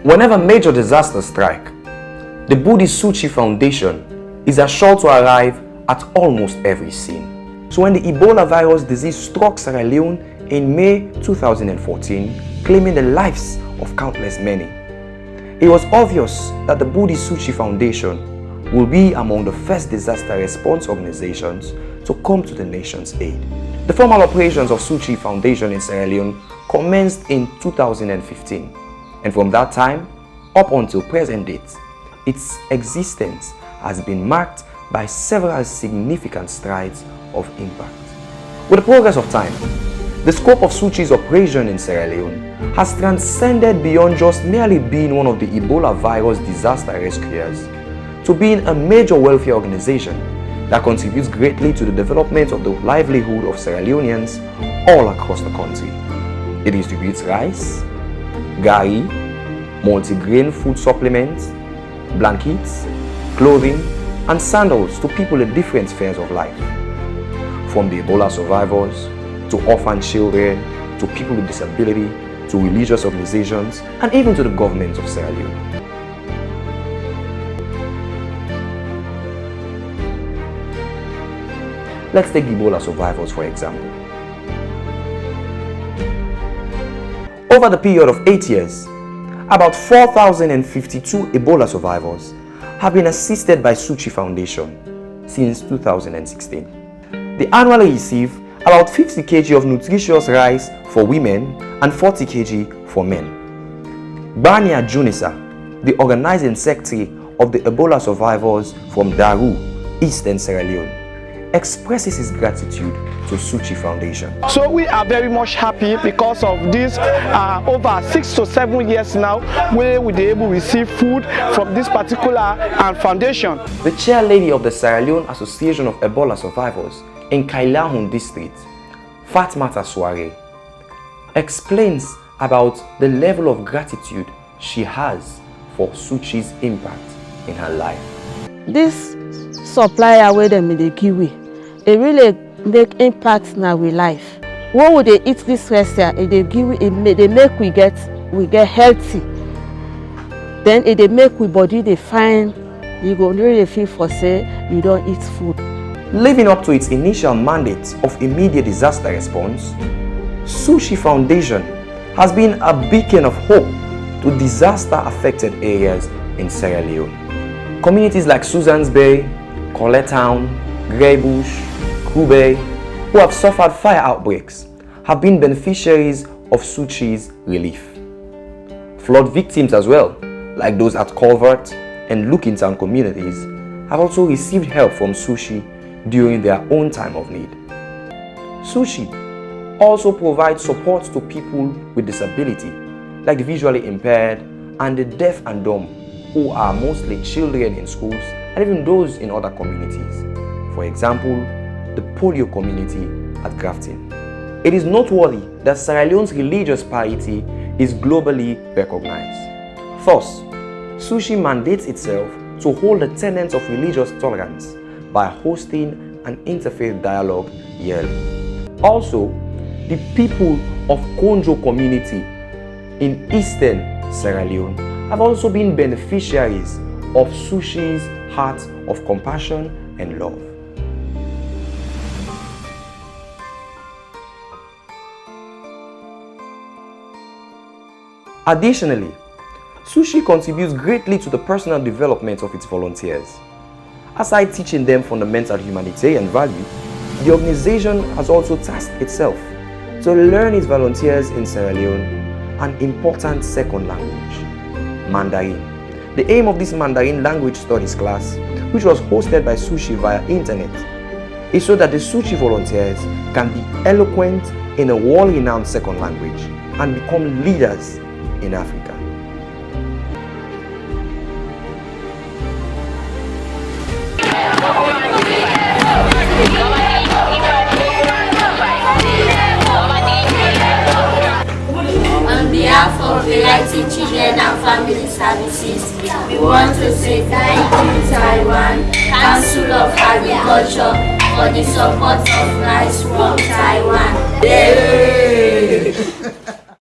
Whenever major disasters strike, the Buddhist Suchi Foundation is assured to arrive at almost every scene. So when the Ebola virus disease struck Sierra Leone in May 2014, claiming the lives of countless many, it was obvious that the Buddhist Suchi Foundation will be among the first disaster response organizations to come to the nation's aid. The formal operations of Suchi Foundation in Sierra Leone commenced in 2015, and from that time up until present date, its existence has been marked by several significant strides of impact. With the progress of time, the scope of Suchi's operation in Sierra Leone has transcended beyond just merely being one of the Ebola virus disaster rescuers to being a major welfare organization that contributes greatly to the development of the livelihood of Sierra Leoneans all across the country. It distributes rice, gari, multigrain food supplements, blankets, clothing, and sandals to people in different spheres of life. From the Ebola survivors, to orphan children, to people with disability, to religious organizations, and even to the government of Sierra Leone. Let's take the Ebola survivors for example. Over the period of 8 years, about 4,052 Ebola survivors have been assisted by Suchi Foundation since 2016. They annually receive about 50 kg of nutritious rice for women and 40 kg for men. Bania Junisa, the organizing secretary of the Ebola survivors from Daru, Eastern Sierra Leone, expresses his gratitude to Suchi Foundation. So we are very much happy because of this over 6 to 7 years now where we were able to receive food from this particular foundation. The chair lady of the Sierra Leone Association of Ebola Survivors in Kailahun district, Fatmata Soare, explains about the level of gratitude she has for Suchi's impact in her life. This supplier where them they give we, it really make impact in our life. When would they eat this restaurant, they give they make we get healthy. Then they make we body they find you go really feel for say you don't eat food. Living up to its initial mandate of immediate disaster response, Suchi Foundation has been a beacon of hope to disaster-affected areas in Sierra Leone. Communities like Susan's Bay, Colette Town, Grey Bush, Kube, who have suffered fire outbreaks, have been beneficiaries of Suchi's relief. Flood victims as well, like those at Culvert and Looking Town communities, have also received help from Suchi during their own time of need. Suchi also provides support to people with disability, like the visually impaired and the deaf and dumb, who are mostly children in schools and even those in other communities. For example, the polio community at Grafton. It is noteworthy that Sierra Leone's religious piety is globally recognized. Thus, Suchi mandates itself to hold the tenets of religious tolerance by hosting an interfaith dialogue yearly. Also, the people of Konjo community in Eastern Sierra Leone have also been beneficiaries of Suchi's heart of compassion and love. Additionally, Suchi contributes greatly to the personal development of its volunteers. Aside teaching them fundamental humanitarian value, the organization has also tasked itself to learn its volunteers in Sierra Leone an important second language, Mandarin. The aim of this Mandarin language studies class, which was hosted by Suchi via internet, is so that the Suchi volunteers can be eloquent in a world-renowned second language and become leaders in Africa. On behalf of the Lighting Children and Family Services, we want to say thank you, Taiwan Council of Agriculture, for the support of rice from Taiwan. Yay!